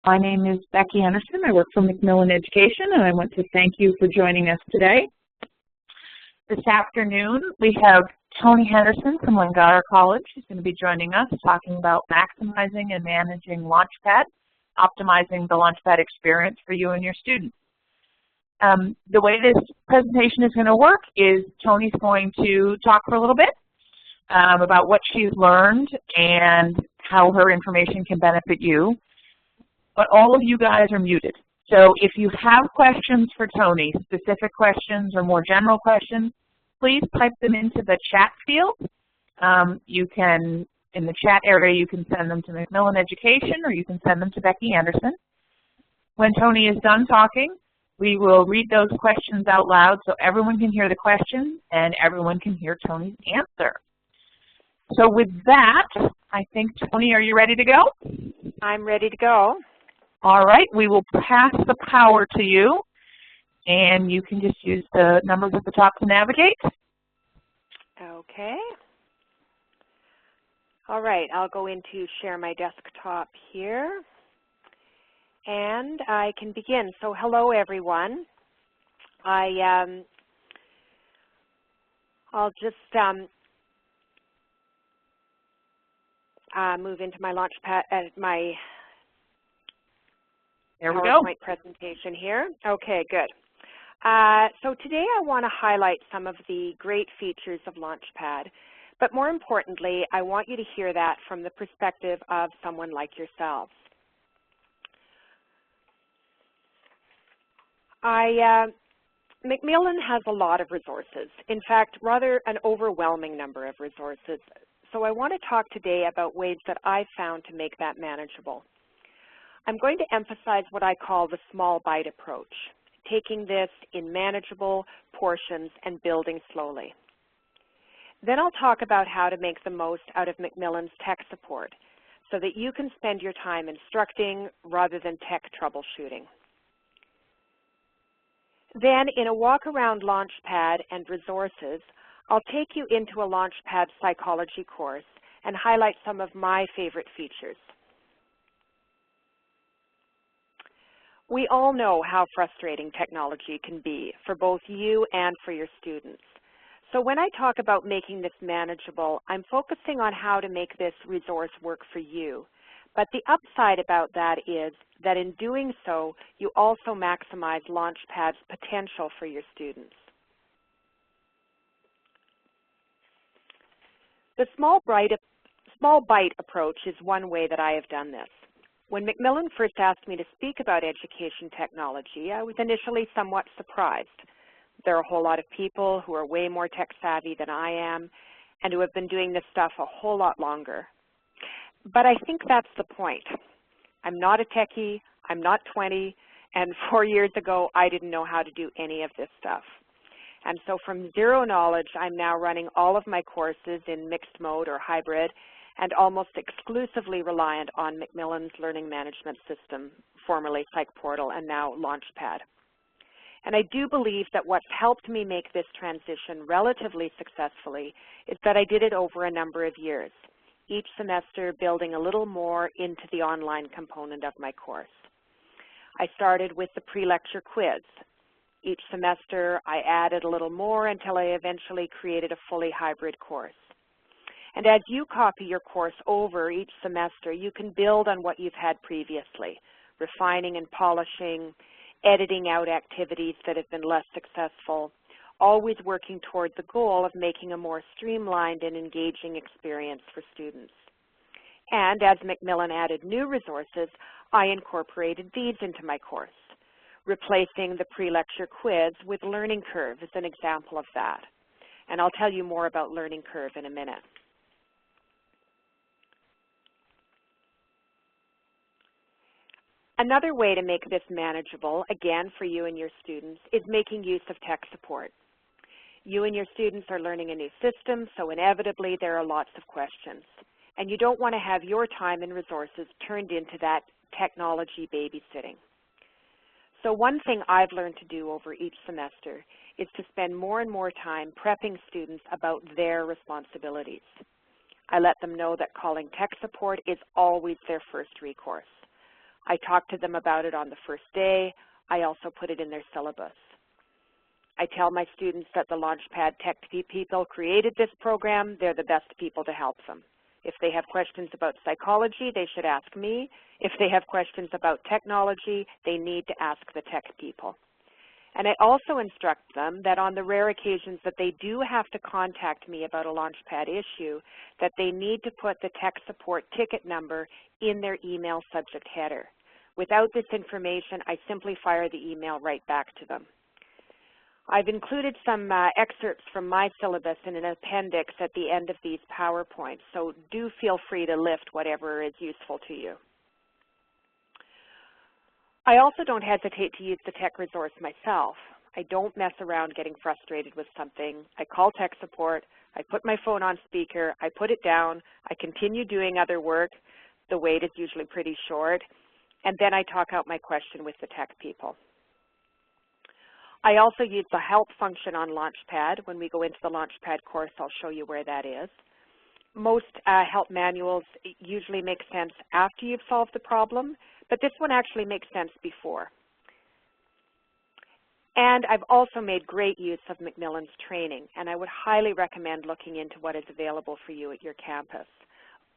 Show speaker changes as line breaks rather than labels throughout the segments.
My name is Becky Anderson. I work for Macmillan Education, and I want to thank you for joining us today. This afternoon, we have Tony Henderson from Langara College. He's going to be joining us talking about maximizing and managing LaunchPad, optimizing the LaunchPad experience for you and your students. The way this presentation is going to work is Tony's going to talk for a little bit about what she's learned and how her information can benefit you. But all of you guys are muted. So if you have questions for Tony, specific questions or more general questions, please type them into the chat field. You can, in the chat area, you can send them to Macmillan Education or you can send them to Becky Anderson. When Tony is done talking, we will read those questions out loud so everyone can hear the question and everyone can hear Tony's answer. So with that, I think, Tony, are you ready to go?
I'm ready to go.
All right, we will pass the power to you, and you can just use the numbers at the top to navigate.
Okay. All right, I'll go into share my desktop here, and I can begin. So hello, everyone. I'll just move into my LaunchPad, my
There we go.
PowerPoint presentation here. Okay, good. So today I want to highlight some of the great features of LaunchPad, but more importantly, I want you to hear that from the perspective of someone like yourselves. Macmillan has a lot of resources. In fact, rather an overwhelming number of resources. So I want to talk today about ways that I've found to make that manageable. I'm going to emphasize what I call the small bite approach, taking this in manageable portions and building slowly. Then I'll talk about how to make the most out of Macmillan's tech support so that you can spend your time instructing rather than tech troubleshooting. Then in a walk around LaunchPad and resources, I'll take you into a LaunchPad psychology course and highlight some of my favorite features. We all know how frustrating technology can be for both you and for your students. So when I talk about making this manageable, I'm focusing on how to make this resource work for you. But the upside about that is that in doing so, you also maximize LaunchPad's potential for your students. The small bite approach is one way that I have done this. When Macmillan first asked me to speak about education technology, I was initially somewhat surprised. There are a whole lot of people who are way more tech savvy than I am and who have been doing this stuff a whole lot longer. But I think that's the point. I'm not a techie, I'm not 20, and 4 years ago I didn't know how to do any of this stuff. And so from zero knowledge, I'm now running all of my courses in mixed mode or hybrid and almost exclusively reliant on Macmillan's learning management system, formerly PsychPortal and now LaunchPad. And I do believe that what's helped me make this transition relatively successfully is that I did it over a number of years, each semester building a little more into the online component of my course. I started with the pre-lecture quiz. Each semester I added a little more until I eventually created a fully hybrid course. And as you copy your course over each semester, you can build on what you've had previously, refining and polishing, editing out activities that have been less successful, always working toward the goal of making a more streamlined and engaging experience for students. And as Macmillan added new resources, I incorporated these into my course, replacing the pre-lecture quiz with Learning Curve is an example of that. And I'll tell you more about Learning Curve in a minute. Another way to make this manageable, again for you and your students, is making use of tech support. You and your students are learning a new system, so inevitably there are lots of questions. And you don't want to have your time and resources turned into that technology babysitting. So one thing I've learned to do over each semester is to spend more and more time prepping students about their responsibilities. I let them know that calling tech support is always their first recourse. I talk to them about it on the first day. I also put it in their syllabus. I tell my students that the LaunchPad tech people created this program. They're the best people to help them. If they have questions about psychology, they should ask me. If they have questions about technology, they need to ask the tech people. And I also instruct them that on the rare occasions that they do have to contact me about a LaunchPad issue, that they need to put the tech support ticket number in their email subject header. Without this information, I simply fire the email right back to them. I've included some excerpts from my syllabus in an appendix at the end of these PowerPoints, so do feel free to lift whatever is useful to you. I also don't hesitate to use the tech resource myself. I don't mess around getting frustrated with something. I call tech support, I put my phone on speaker, I put it down, I continue doing other work. The wait is usually pretty short, and then I talk out my question with the tech people. I also use the help function on LaunchPad. When we go into the LaunchPad course, I'll show you where that is. Most help manuals usually make sense after you've solved the problem, but this one actually makes sense before. And I've also made great use of Macmillan's training, and I would highly recommend looking into what is available for you at your campus.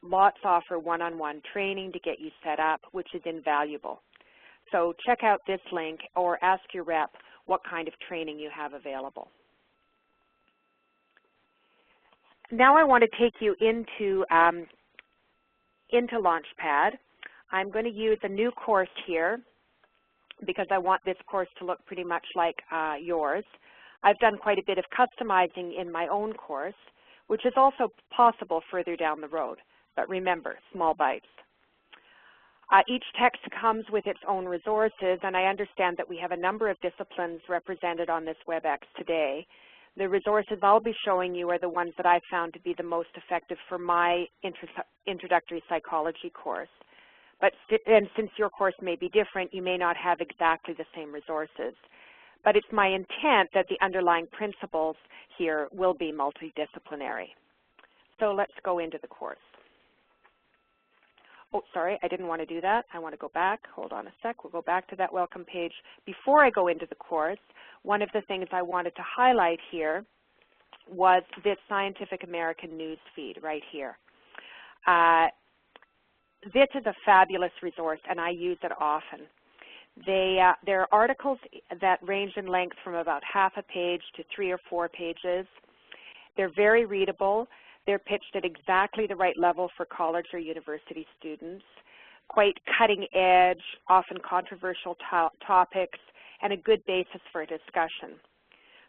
Lots offer one-on-one training to get you set up, which is invaluable. So check out this link or ask your rep what kind of training you have available. Now I want to take you into LaunchPad. I'm going to use a new course here because I want this course to look pretty much like yours. I've done quite a bit of customizing in my own course, which is also possible further down the road. But remember, small bites. Each text comes with its own resources, and I understand that we have a number of disciplines represented on this WebEx today. The resources I'll be showing you are the ones that I've found to be the most effective for my introductory psychology course. And since your course may be different, you may not have exactly the same resources. But it's my intent that the underlying principles here will be multidisciplinary. So let's go into the course. Oh, sorry, I didn't want to do that. I want to go back. Hold on a sec. We'll go back to that welcome page. Before I go into the course, one of the things I wanted to highlight here was this Scientific American news feed right here. This is a fabulous resource, and I use it often. There are articles that range in length from about half a page to 3 or 4 pages. They're very readable. They're pitched at exactly the right level for college or university students, quite cutting edge, often controversial topics, and a good basis for a discussion.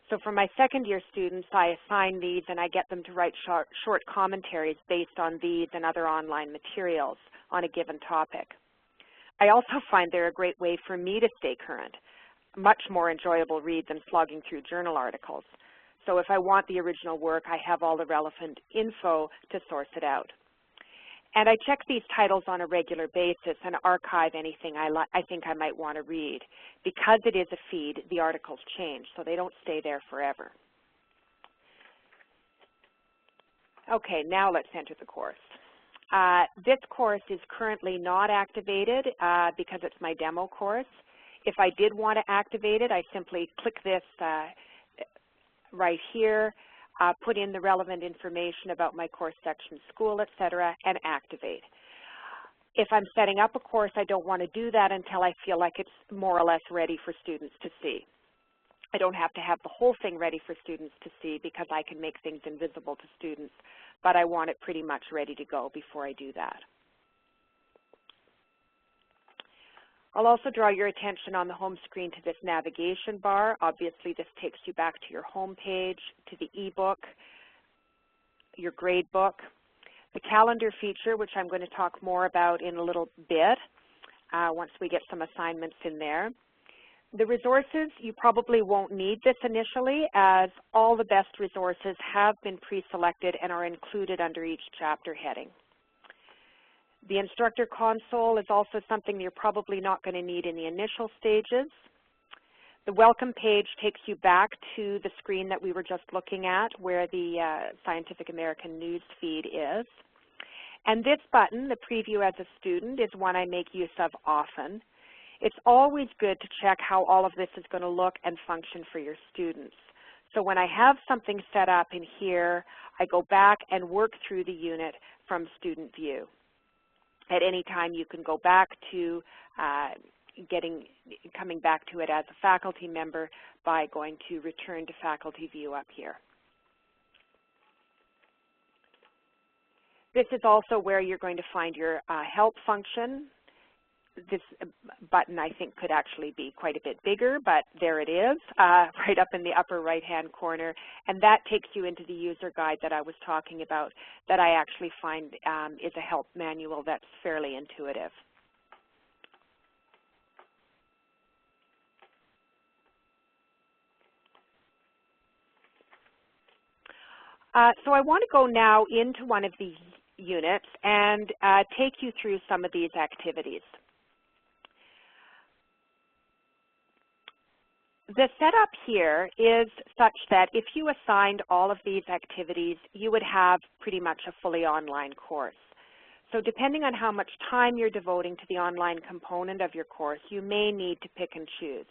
So for my second-year students, I assign these and I get them to write short commentaries based on these and other online materials on a given topic. I also find they're a great way for me to stay current, much more enjoyable read than slogging through journal articles. So if I want the original work, I have all the relevant info to source it out. And I check these titles on a regular basis and archive anything I think I might want to read. Because it is a feed, the articles change, so they don't stay there forever. Okay, now let's enter the course. This course is currently not activated because it's my demo course. If I did want to activate it, I simply click this right here, put in the relevant information about my course section, school, etc., and activate. If I'm setting up a course, I don't want to do that until I feel like it's more or less ready for students to see. I don't have to have the whole thing ready for students to see because I can make things invisible to students, but I want it pretty much ready to go before I do that. I'll also draw your attention on the home screen to this navigation bar. Obviously, this takes you back to your home page, to the ebook, your grade book, the calendar feature, which I'm going to talk more about in a little bit once we get some assignments in there. The resources, you probably won't need this initially, as all the best resources have been pre-selected and are included under each chapter heading. The instructor console is also something you're probably not going to need in the initial stages. The welcome page takes you back to the screen that we were just looking at, where the Scientific American news feed is. And this button, the Preview as a Student, is one I make use of often. It's always good to check how all of this is going to look and function for your students. So when I have something set up in here, I go back and work through the unit from Student View. At any time, you can go back to coming back to it as a faculty member by going to Return to Faculty View up here. This is also where you're going to find your help function. This button, I think, could actually be quite a bit bigger, but there it is, right up in the upper right-hand corner. And that takes you into the user guide that I was talking about that I actually find is a help manual that's fairly intuitive. So I want to go now into one of these units and take you through some of these activities. The setup here is such that if you assigned all of these activities, you would have pretty much a fully online course. So depending on how much time you're devoting to the online component of your course, you may need to pick and choose.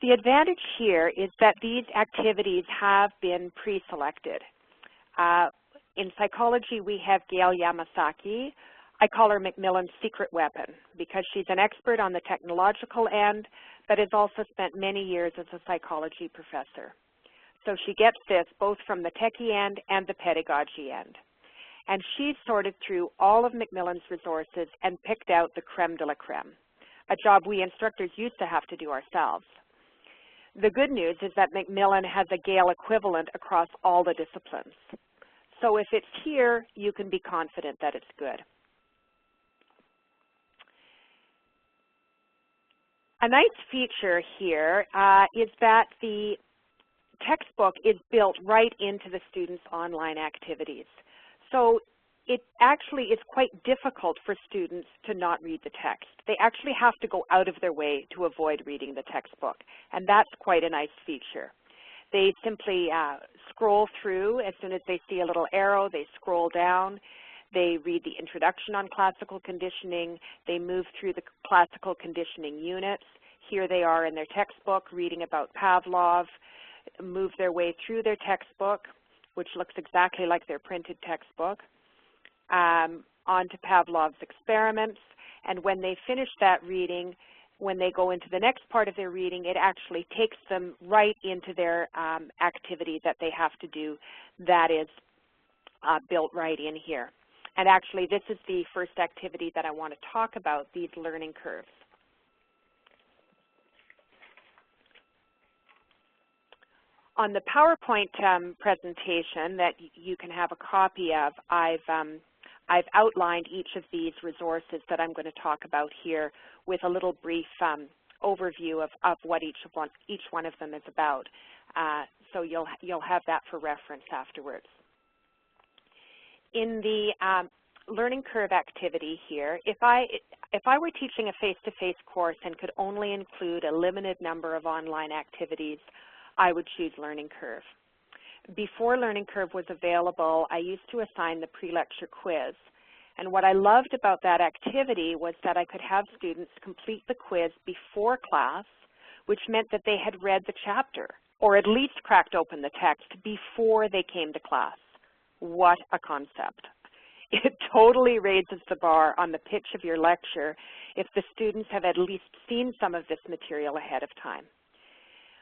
The advantage here is that these activities have been pre-selected. In psychology, we have Gail Yamasaki. I call her Macmillan's secret weapon because she's an expert on the technological end, but has also spent many years as a psychology professor. So she gets this both from the techie end and the pedagogy end. And she's sorted through all of Macmillan's resources and picked out the creme de la creme, a job we instructors used to have to do ourselves. The good news is that Macmillan has a Gale equivalent across all the disciplines. So if it's here, you can be confident that it's good. A nice feature here is that the textbook is built right into the students' online activities. So it actually is quite difficult for students to not read the text. They actually have to go out of their way to avoid reading the textbook, and that's quite a nice feature. They simply scroll through. As soon as they see a little arrow, they scroll down. They read the introduction on classical conditioning. They move through the classical conditioning units. Here they are in their textbook reading about Pavlov, move their way through their textbook, which looks exactly like their printed textbook, onto Pavlov's experiments. And when they finish that reading, when they go into the next part of their reading, it actually takes them right into their activity that they have to do that is built right in here. And actually, this is the first activity that I want to talk about, these learning curves. On the PowerPoint presentation that you can have a copy of, I've outlined each of these resources that I'm going to talk about here with a little brief overview of what each one of them is about. So you'll have that for reference afterwards. In the learning curve activity here, if I were teaching a face-to-face course and could only include a limited number of online activities, I would choose Learning Curve. Before Learning Curve was available, I used to assign the pre-lecture quiz. And what I loved about that activity was that I could have students complete the quiz before class, which meant that they had read the chapter, or at least cracked open the text before they came to class. What a concept. It totally raises the bar on the pitch of your lecture if the students have at least seen some of this material ahead of time.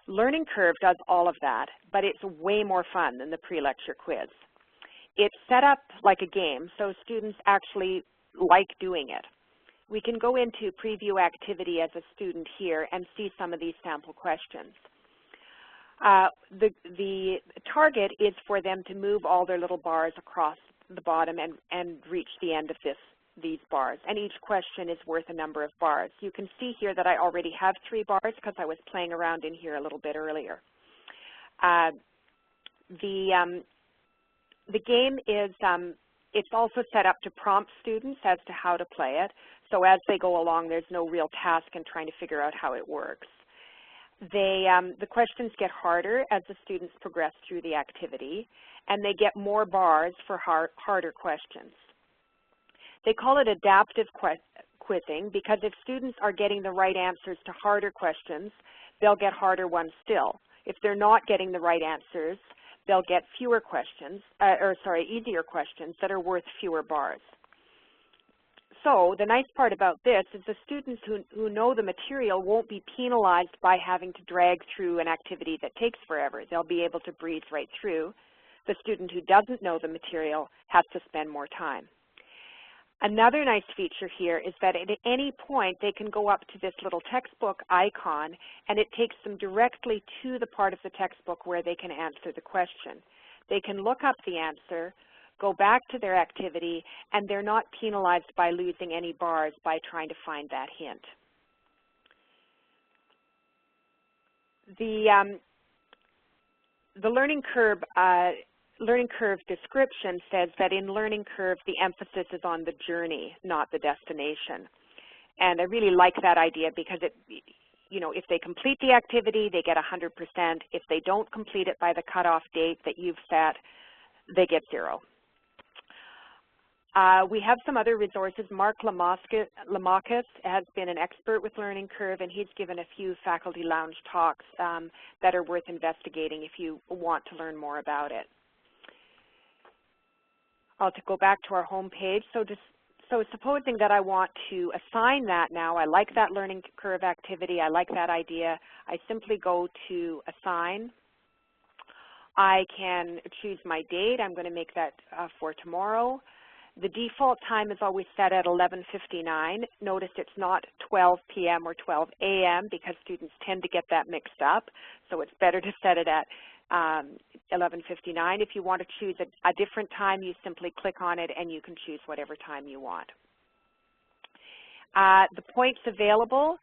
Learning Curve does all of that, but it's way more fun than the pre-lecture quiz. It's set up like a game, so students actually like doing it. We can go into preview activity as a student here and see some of these sample questions. The target is for them to move all their little bars across the bottom and reach the end of these bars, and each question is worth a number of bars. You can see here that I already have 3 bars because I was playing around in here a little bit earlier. The game is, it's also set up to prompt students as to how to play it, so as they go along there's no real task in trying to figure out how it works. The questions get harder as the students progress through the activity, and they get more bars for harder questions. They call it adaptive quizzing because if students are getting the right answers to harder questions, they'll get harder ones still. If they're not getting the right answers, they'll get fewer questions, easier questions that are worth fewer bars. So the nice part about this is the students who know the material won't be penalized by having to drag through an activity that takes forever. They'll be able to breeze right through. The student who doesn't know the material has to spend more time. Another nice feature here is that at any point they can go up to this little textbook icon and it takes them directly to the part of the textbook where they can answer the question. They can look up the answer, go back to their activity, and they're not penalized by losing any bars by trying to find that hint. The learning curve description says that in learning curve, the emphasis is on the journey, not the destination. And I really like that idea because if they complete the activity, they get 100%. If they don't complete it by the cutoff date that you've set, they get 0. We have some other resources. Mark Lamakis has been an expert with Learning Curve, and he's given a few Faculty Lounge talks that are worth investigating if you want to learn more about it. I'll go back to our home page. So supposing that I want to assign that now, I like that Learning Curve activity, I like that idea, I simply go to Assign. I can choose my date. I'm going to make that for tomorrow. The default time is always set at 11:59. Notice it's not 12 p.m. or 12 a.m. because students tend to get that mixed up. So it's better to set it at 11:59. If you want to choose a different time, you simply click on it and you can choose whatever time you want. The points available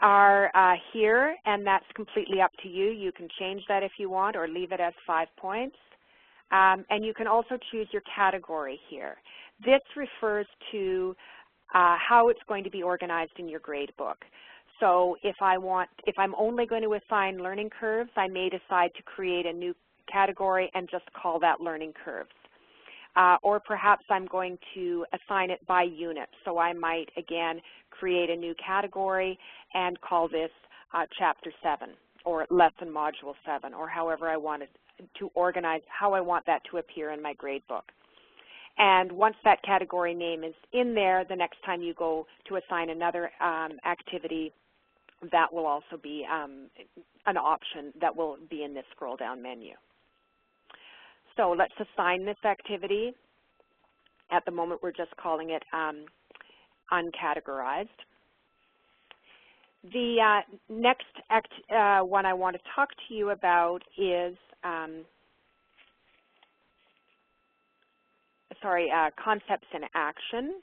are here, and that's completely up to you. You can change that if you want or leave it as 5 points. And you can also choose your category here. This refers to how it's going to be organized in your grade book. So if I'm only going to assign learning curves, I may decide to create a new category and just call that learning curves. Or perhaps I'm going to assign it by unit. So I might, again, create a new category and call this Chapter 7 or Lesson Module 7, or however I want it to organize, how I want that to appear in my grade book. And once that category name is in there, the next time you go to assign another activity, that will also be an option that will be in this scroll down menu. So let's assign this activity. At the moment, we're just calling it uncategorized. The next one I want to talk to you about is concepts in action.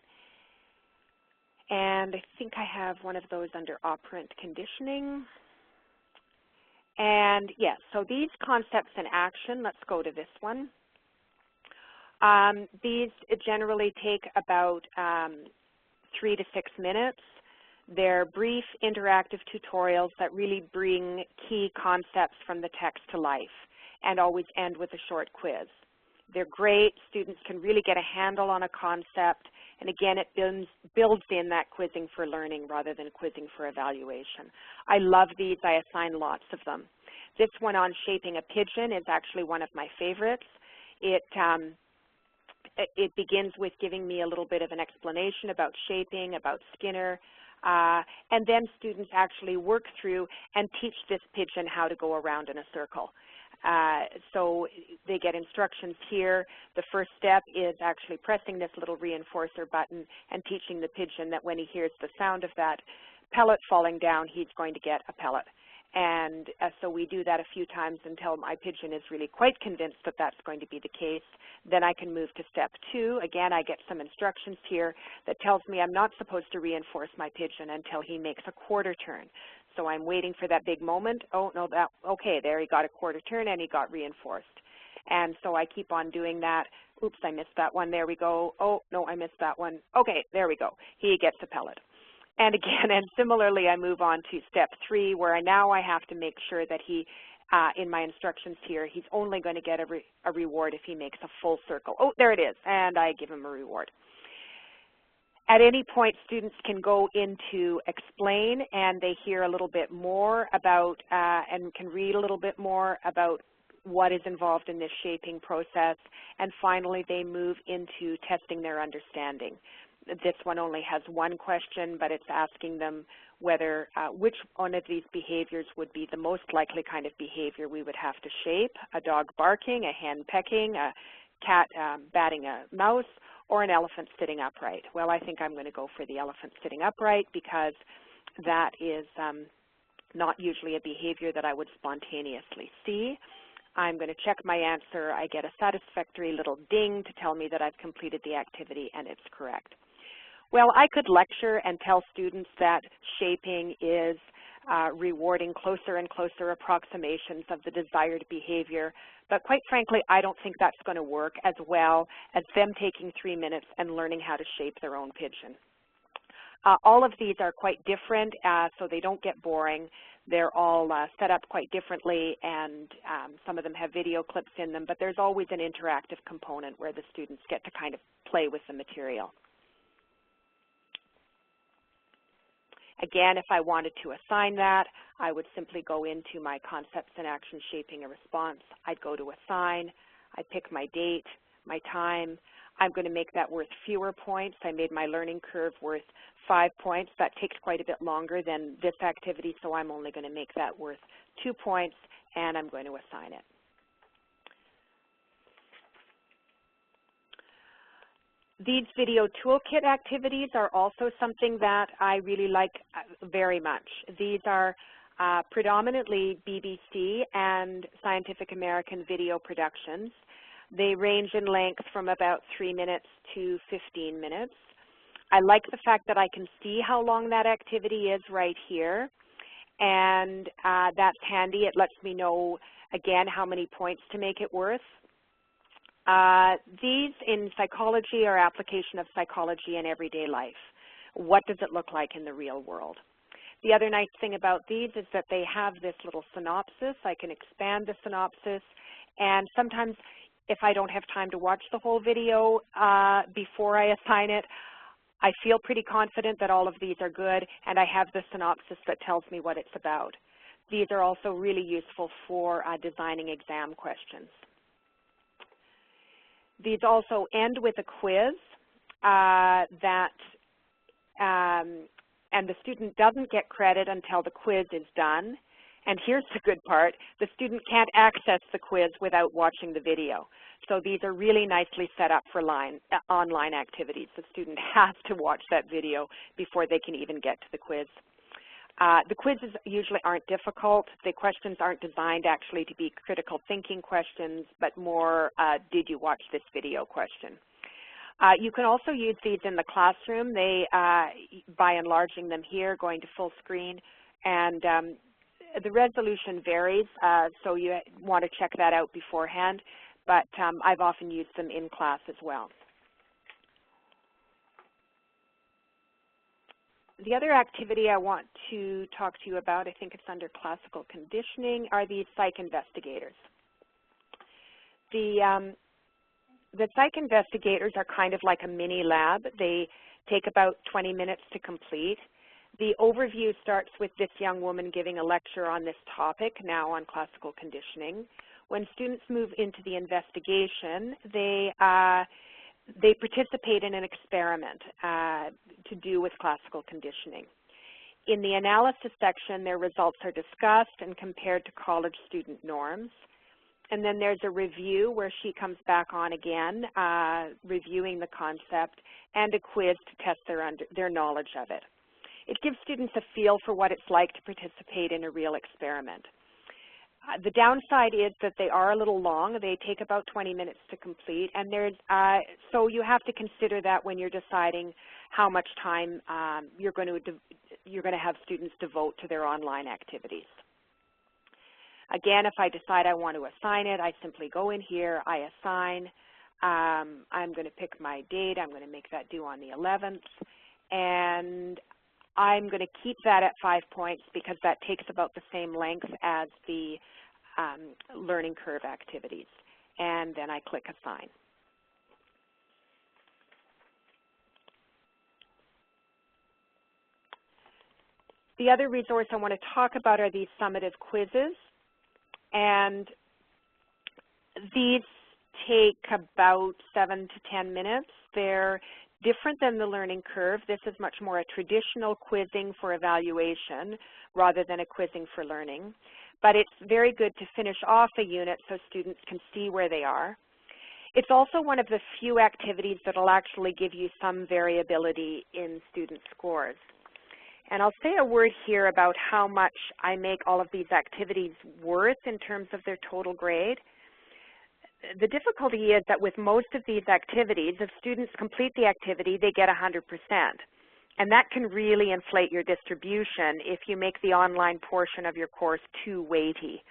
And I think I have one of those under operant conditioning. And yes, so these concepts in action, let's go to this one. These generally take about 3 to 6 minutes. They're brief, interactive tutorials that really bring key concepts from the text to life and always end with a short quiz. They're great. Students can really get a handle on a concept, and again, it builds in that quizzing for learning rather than quizzing for evaluation. I love these. I assign lots of them. This one on shaping a pigeon is actually one of my favorites. It begins with giving me a little bit of an explanation about shaping, about Skinner, and then students actually work through and teach this pigeon how to go around in a circle. So they get instructions here. The first step is actually pressing this little reinforcer button and teaching the pigeon that when he hears the sound of that pellet falling down, he's going to get a pellet. And so we do that a few times until my pigeon is really quite convinced that that's going to be the case. Then I can move to step 2. Again, I get some instructions here that tells me I'm not supposed to reinforce my pigeon until he makes a quarter turn. So I'm waiting for that big moment. Oh, no, okay, there he got a quarter turn and he got reinforced. And so I keep on doing that. Oops, I missed that one. There we go. Oh, no, I missed that one. Okay, there we go. He gets a pellet. And again, and similarly, I move on to step 3, where now I have to make sure that he, in my instructions here, he's only going to get a reward if he makes a full circle. Oh, there it is, and I give him a reward. At any point, students can go into explain, and they hear a little bit more about and can read a little bit more about what is involved in this shaping process. And finally, they move into testing their understanding. This one only has one question, but it's asking them whether which one of these behaviors would be the most likely kind of behavior we would have to shape: a dog barking, a hen pecking, a cat batting a mouse, or an elephant sitting upright. Well, I think I'm going to go for the elephant sitting upright because that is not usually a behavior that I would spontaneously see. I'm going to check my answer. I get a satisfactory little ding to tell me that I've completed the activity and it's correct. Well, I could lecture and tell students that shaping is rewarding closer and closer approximations of the desired behavior, but quite frankly, I don't think that's going to work as well as them taking 3 minutes and learning how to shape their own pigeon. All of these are quite different, so they don't get boring. They're all set up quite differently, and some of them have video clips in them, but there's always an interactive component where the students get to kind of play with the material. Again, if I wanted to assign that, I would simply go into my concepts and action shaping a response. I'd go to assign. I'd pick my date, my time. I'm going to make that worth fewer points. I made my learning curve worth 5 points. That takes quite a bit longer than this activity, so I'm only going to make that worth 2 points, and I'm going to assign it. These video toolkit activities are also something that I really like very much. These are predominantly BBC and Scientific American video productions. They range in length from about 3 minutes to 15 minutes. I like the fact that I can see how long that activity is right here, and that's handy. It lets me know, again, how many points to make it worth. These in psychology are application of psychology in everyday life. What does it look like in the real world? The other nice thing about these is that they have this little synopsis. I can expand the synopsis, and sometimes if I don't have time to watch the whole video before I assign it, I feel pretty confident that all of these are good, and I have the synopsis that tells me what it's about. These are also really useful for designing exam questions. These also end with a quiz and the student doesn't get credit until the quiz is done. And here's the good part: the student can't access the quiz without watching the video. So these are really nicely set up for online activities. The student has to watch that video before they can even get to the quiz. The quizzes usually aren't difficult. The questions aren't designed actually to be critical thinking questions, but more did you watch this video question. You can also use these in the classroom. They, by enlarging them here, going to full screen, and the resolution varies, so you want to check that out beforehand, but I've often used them in class as well. The other activity I want to talk to you about, I think it's under classical conditioning, are these psych investigators. The psych investigators are kind of like a mini lab. They take about 20 minutes to complete. The overview starts with this young woman giving a lecture on this topic, now on classical conditioning. When students move into the investigation, they participate in an experiment to do with classical conditioning. In the analysis section, their results are discussed and compared to college student norms. And then there's a review where she comes back on again, reviewing the concept, and a quiz to test their knowledge of it. It gives students a feel for what it's like to participate in a real experiment. The downside is that they are a little long. They take about 20 minutes to complete, and so you have to consider that when you're deciding how much time you're going to have students devote to their online activities. Again, if I decide I want to assign it, I simply go in here, I assign. I'm going to pick my date. I'm going to make that due on the 11th, and I'm going to keep that at 5 points because that takes about the same length as the learning curve activities. And then I click Assign. The other resource I want to talk about are these summative quizzes. And these take about 7 to 10 minutes. They're different than the learning curve. This is much more a traditional quizzing for evaluation rather than a quizzing for learning. But it's very good to finish off a unit so students can see where they are. It's also one of the few activities that will actually give you some variability in student scores. And I'll say a word here about how much I make all of these activities worth in terms of their total grade. The difficulty is that with most of these activities, if students complete the activity, they get 100%. And that can really inflate your distribution if you make the online portion of your course too weighty.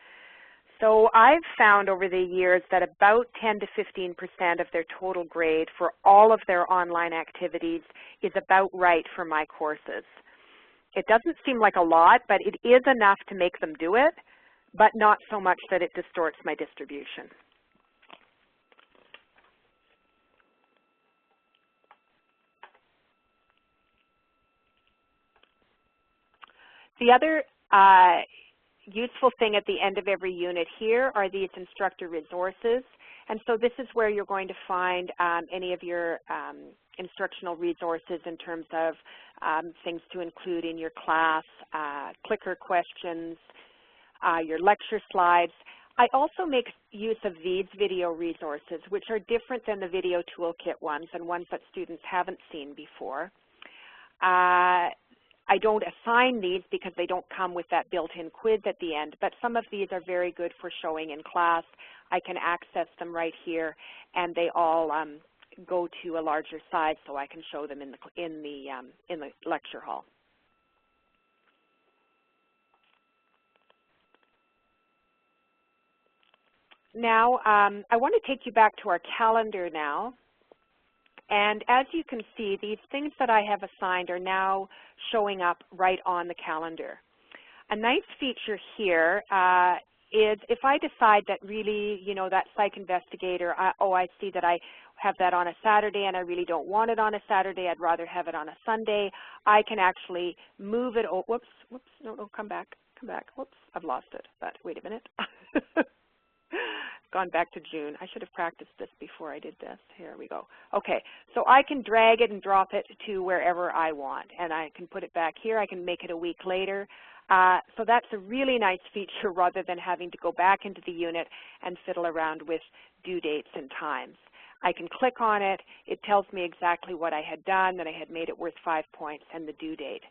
So I've found over the years that about 10 to 15% of their total grade for all of their online activities is about right for my courses. It doesn't seem like a lot, but it is enough to make them do it, but not so much that it distorts my distribution. The other useful thing at the end of every unit here are these instructor resources. And so this is where you're going to find any of your instructional resources in terms of things to include in your class, clicker questions, your lecture slides. I also make use of these video resources, which are different than the video toolkit ones and ones that students haven't seen before. I don't assign these because they don't come with that built-in quiz at the end, but some of these are very good for showing in class. I can access them right here, and they all go to a larger size so I can show them in the lecture hall. Now, I want to take you back to our calendar now. And as you can see, these things that I have assigned are now showing up right on the calendar. A nice feature here is if I decide that really, you know, that psych investigator, I see that I have that on a Saturday and I really don't want it on a Saturday, I'd rather have it on a Sunday, I can actually move it, oh, whoops, no, come back, whoops, I've lost it, but wait a minute. Gone back to June. I should have practiced this before I did this. Here we go. Okay, so I can drag it and drop it to wherever I want, and I can put it back here. I can make it a week later. So that's a really nice feature rather than having to go back into the unit and fiddle around with due dates and times. I can click on it. It tells me exactly what I had done, that I had made it worth 5 points, and the due date.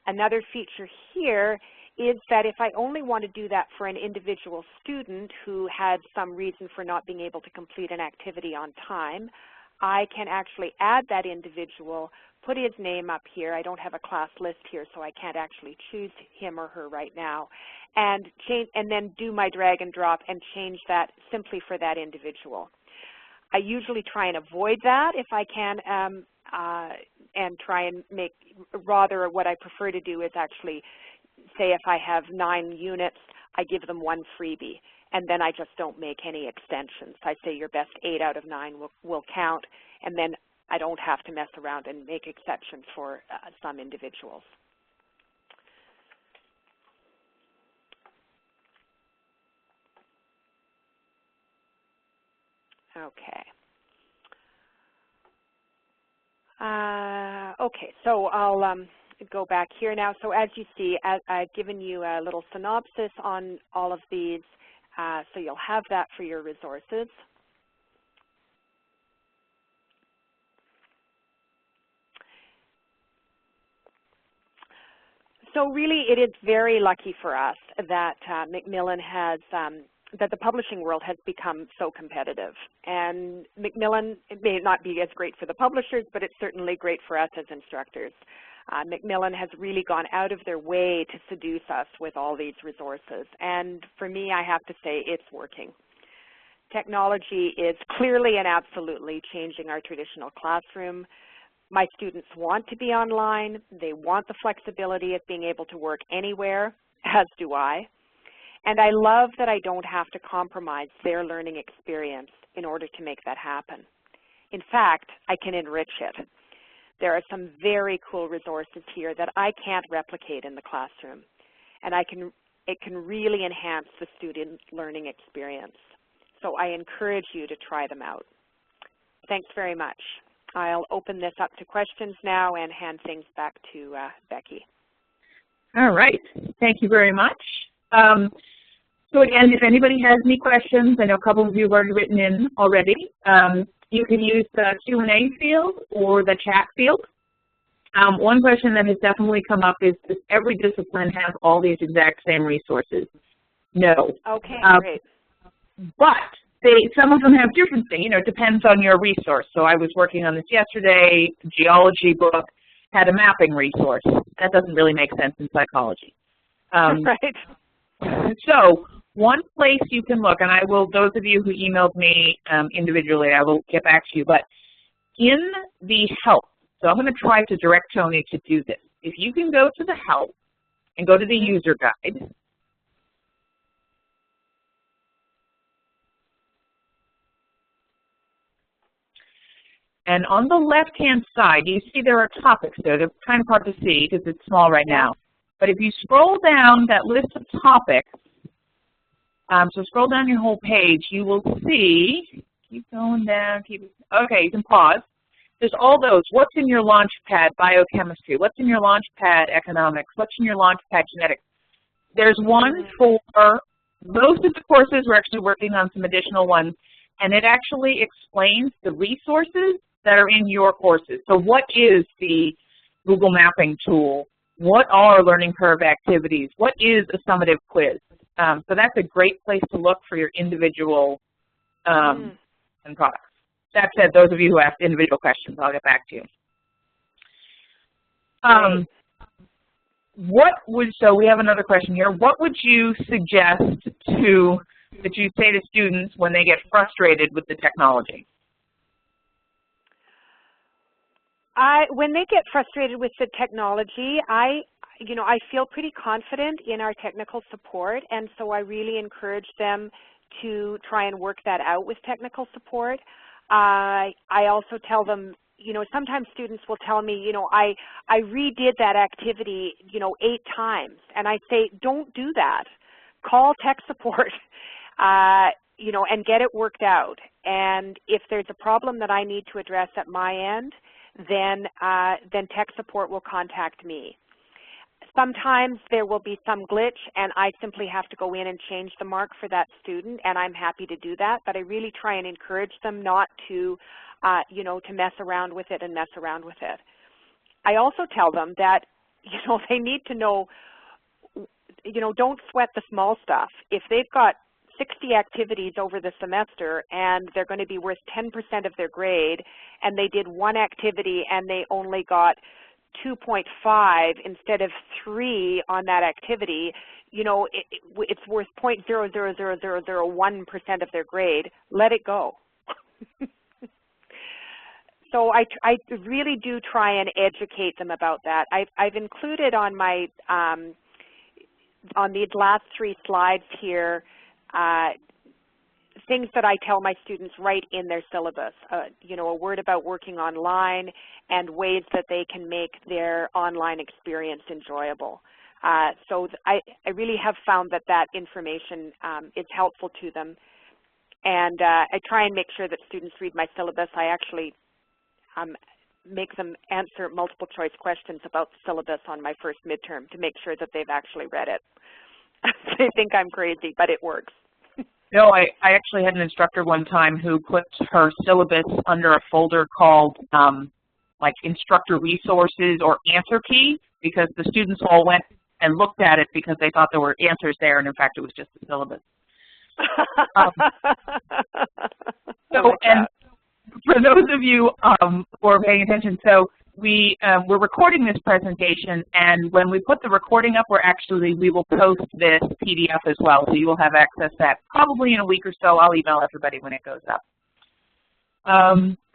Another feature here is that if I only want to do that for an individual student who had some reason for not being able to complete an activity on time, I can actually add that individual, put his name up here. I don't have a class list here, so I can't actually choose him or her right now, and then do my drag and drop and change that simply for that individual. I usually try and avoid that if I can, and try and make, rather what I prefer to do is actually say if I have 9 units, I give them 1 freebie, and then I just don't make any extensions. I say your best 8 out of 9 will count, and then I don't have to mess around and make exceptions for some individuals. Okay. Okay, so I'll go back here now. So as you see, I've given you a little synopsis on all of these, so you'll have that for your resources. So really, it is very lucky for us that Macmillan has, that the publishing world has become so competitive. And Macmillan, it may not be as great for the publishers, but it's certainly great for us as instructors. Macmillan has really gone out of their way to seduce us with all these resources. And for me, I have to say, it's working. Technology is clearly and absolutely changing our traditional classroom. My students want to be online. They want the flexibility of being able to work anywhere, as do I. And I love that I don't have to compromise their learning experience in order to make that happen. In fact, I can enrich it. There are some very cool resources here that I can't replicate in the classroom, and it can really enhance the student learning experience. So I encourage you to try them out. Thanks very much. I'll open this up to questions now and hand things back to Becky.
All right. Thank you very much. So again, if anybody has any questions, I know a couple of you have already written in already. You can use the Q&A field or the chat field. One question that has definitely come up is, does every discipline have all these exact same resources? No.
Okay, great.
But some of them have different things. You know, it depends on your resource. So I was working on this yesterday. The geology book had a mapping resource. That doesn't really make sense in psychology.
Right.
So one place you can look, and I will, those of you who emailed me individually, I will get back to you, but in the help, so I'm going to try to direct Tony to do this. If you can go to the help and go to the user guide, and on the left-hand side, you see there are topics there. They're kind of hard to see because it's small right now. But if you scroll down that list of topics, so scroll down your whole page, you will see, keep going down, okay, you can pause. There's all those. What's in your LaunchPad biochemistry? What's in your LaunchPad economics? What's in your LaunchPad genetics? There's one for most of the courses. We're actually working on some additional ones, and it actually explains the resources that are in your courses. So what is the Google Mapping tool? What are learning curve activities? What is a summative quiz? So that's a great place to look for your individual and products. That said, those of you who asked individual questions, I'll get back to you. So we have another question here. What would you suggest that you say to students when they get frustrated with the technology?
When they get frustrated with the technology, I feel pretty confident in our technical support, and so I really encourage them to try and work that out with technical support. I also tell them, sometimes students will tell me, I redid that activity, 8 times, and I say, don't do that. Call tech support, and get it worked out. And if there's a problem that I need to address at my end, then tech support will contact me. Sometimes there will be some glitch, and I simply have to go in and change the mark for that student, and I'm happy to do that. But I really try and encourage them not to, to mess around with it and mess around with it. I also tell them that, they need to know, don't sweat the small stuff. If they've got 60 activities over the semester and they're going to be worth 10% of their grade, and they did one activity and they only got 2.5 instead of 3 on that activity, it's worth 0.00001% of their grade. Let it go. So I really do try and educate them about that. I've included on my on these last 3 slides here things that I tell my students right in their syllabus, a word about working online and ways that they can make their online experience enjoyable. So I really have found that information is helpful to them. And I try and make sure that students read my syllabus. I actually make them answer multiple choice questions about the syllabus on my first midterm to make sure that they've actually read it. They think I'm crazy, but it works.
No, I actually had an instructor one time who put her syllabus under a folder called like Instructor Resources or Answer Key, because the students all went and looked at it because they thought there were answers there, and in fact it was just the syllabus. And for those of you who are paying attention, so we're recording this presentation, and when we put the recording up, we will post this PDF as well, so you will have access to that probably in a week or so. I'll email everybody when it goes up.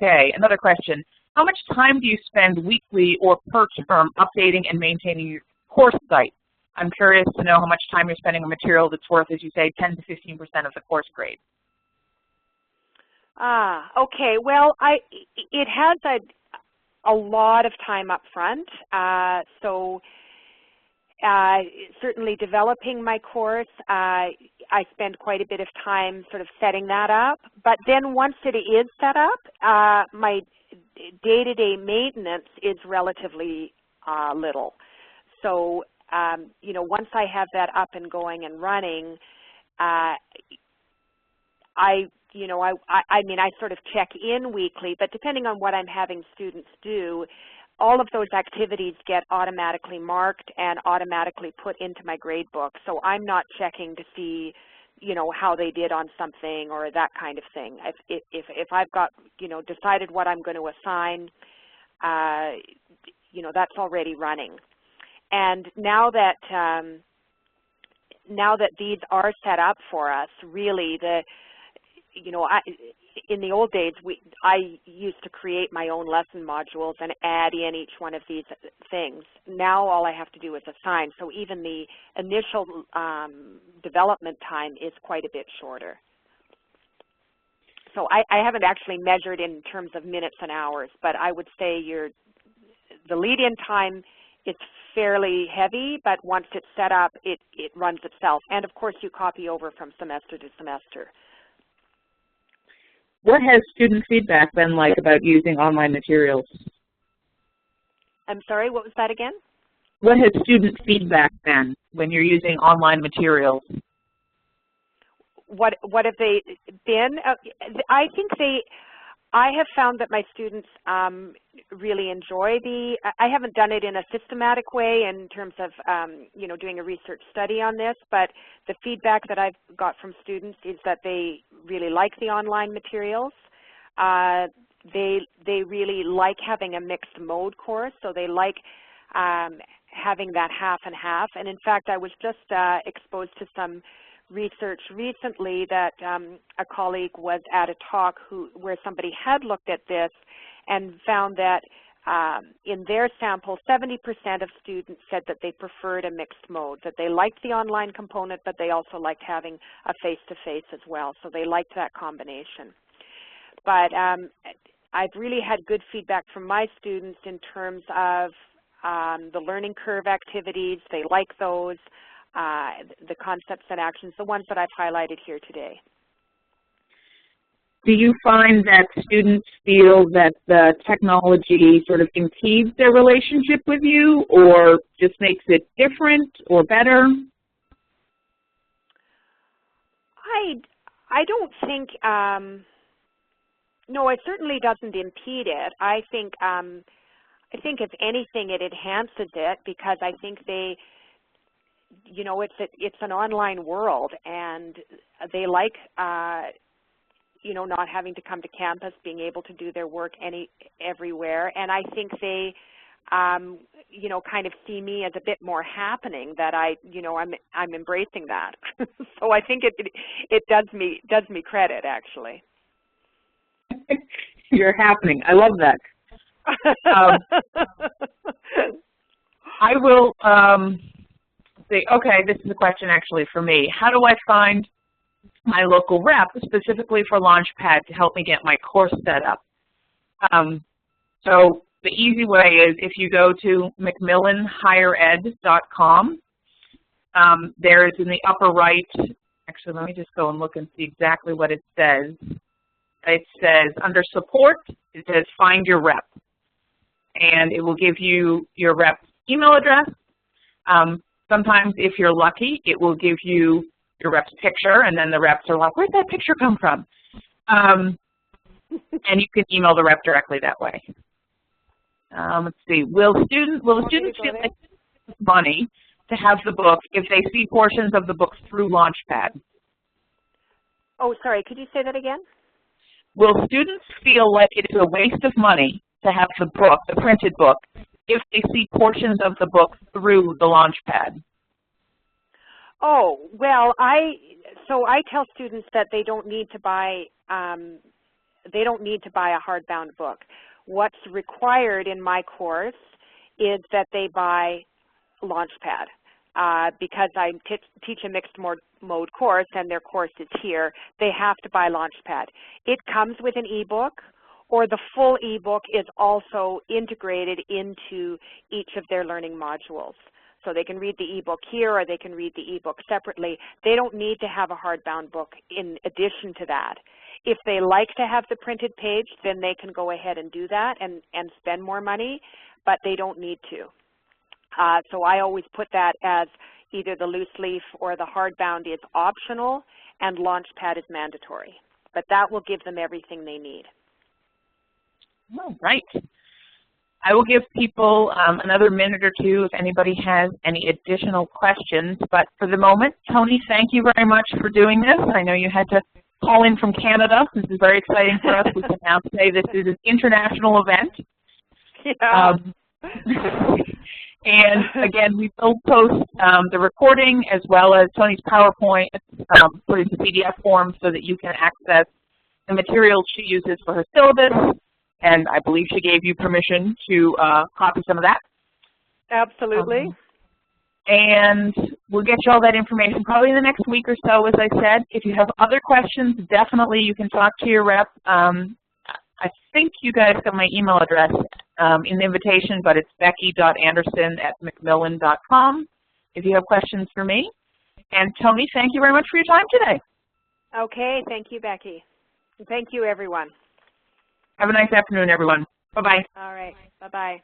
Okay, another question. How much time do you spend weekly or per term updating and maintaining your course site? I'm curious to know how much time you're spending on material that's worth, as you say, 10 to 15% of the course grade.
Okay. Well, it has a lot of time up front. Certainly developing my course, I spend quite a bit of time sort of setting that up. But then once it is set up, my day-to-day maintenance is relatively little. So, you know, once I have that up and going and running, I mean, I sort of check in weekly, but depending on what I'm having students do, all of those activities get automatically marked and automatically put into my grade book. So I'm not checking to see, you know, how they did on something or that kind of thing. If I've got, you know, decided what I'm going to assign, you know, that's already running. And now that these are set up for us, really you know, in the old days, I used to create my own lesson modules and add in each one of these things. Now all I have to do is assign. So even the initial development time is quite a bit shorter. So I haven't actually measured in terms of minutes and hours, but I would say the lead-in time is fairly heavy, but once it's set up, it runs itself. And of course, you copy over from semester to semester.
What has student feedback been like about using online materials?
I'm sorry, what was that again?
What has student feedback been when you're using online materials?
What have they been? I have found that my students really enjoy I haven't done it in a systematic way in terms of, you know, doing a research study on this, but the feedback that I've got from students is that they really like the online materials. They really like having a mixed mode course, so they like having that half and half. And in fact, I was just exposed to some research recently that a colleague was at a talk where somebody had looked at this and found that in their sample, 70% of students said that they preferred a mixed mode, that they liked the online component, but they also liked having a face-to-face as well. So they liked that combination. But I've really had good feedback from my students in terms of the learning curve activities. They like those. The concepts and actions, the ones that I've highlighted here today.
Do you find that students feel that the technology sort of impedes their relationship with you or just makes it different or better?
I don't think, no, it certainly doesn't impede it. I think if anything, it enhances it because I think you know, it's an online world, and they like, you know, not having to come to campus, being able to do their work everywhere, and I think they, you know, kind of see me as a bit more happening. That you know, I'm embracing that. So I think it does me credit actually.
You're happening. I love that. I will. Say, okay, this is a question actually for me. How do I find my local rep, specifically for LaunchPad, to help me get my course set up? So the easy way is if you go to MacmillanHigherEd.com, there is in the upper right, actually let me just go and look and see exactly what it says. It says under support, it says find your rep. And it will give you your rep's email address. Sometimes, if you're lucky, it will give you your rep's picture, and then the reps are like, where'd that picture come from? And you can email the rep directly that way. Let's see. Will the students feel like it's money to have the book if they see portions of the book through LaunchPad?
Oh, sorry. Could you say that again?
Will students feel like it is a waste of money to have the book, the printed book, if they see portions of the book through the LaunchPad?
Oh, well, so I tell students that they don't need to buy a hardbound book. What's required in my course is that they buy LaunchPad. Because I teach a mixed mode course and their course is here, they have to buy LaunchPad. It comes with an ebook, or the full ebook is also integrated into each of their learning modules. So they can read the ebook here, or they can read the ebook separately. They don't need to have a hardbound book in addition to that. If they like to have the printed page, then they can go ahead and do that and spend more money, but they don't need to. So I always put that as either the loose leaf or the hardbound is optional and LaunchPad is mandatory. But that will give them everything they need.
All right. I will give people another minute or two if anybody has any additional questions. But for the moment, Tony, thank you very much for doing this. I know you had to call in from Canada. This is very exciting for us. We can now say this is an international event.
Yeah.
And again, we will post the recording as well as Tony's PowerPoint, put into PDF form so that you can access the materials she uses for her syllabus. And I believe she gave you permission to copy some of that.
Absolutely.
And we'll get you all that information probably in the next week or so, as I said. If you have other questions, definitely you can talk to your rep. I think you guys got my email address in the invitation, but it's becky.anderson@macmillan.com if you have questions for me. And Tony, thank you very much for your time today.
Okay, thank you, Becky. And thank you, everyone.
Have a nice afternoon, everyone. Bye-bye.
All right, bye-bye.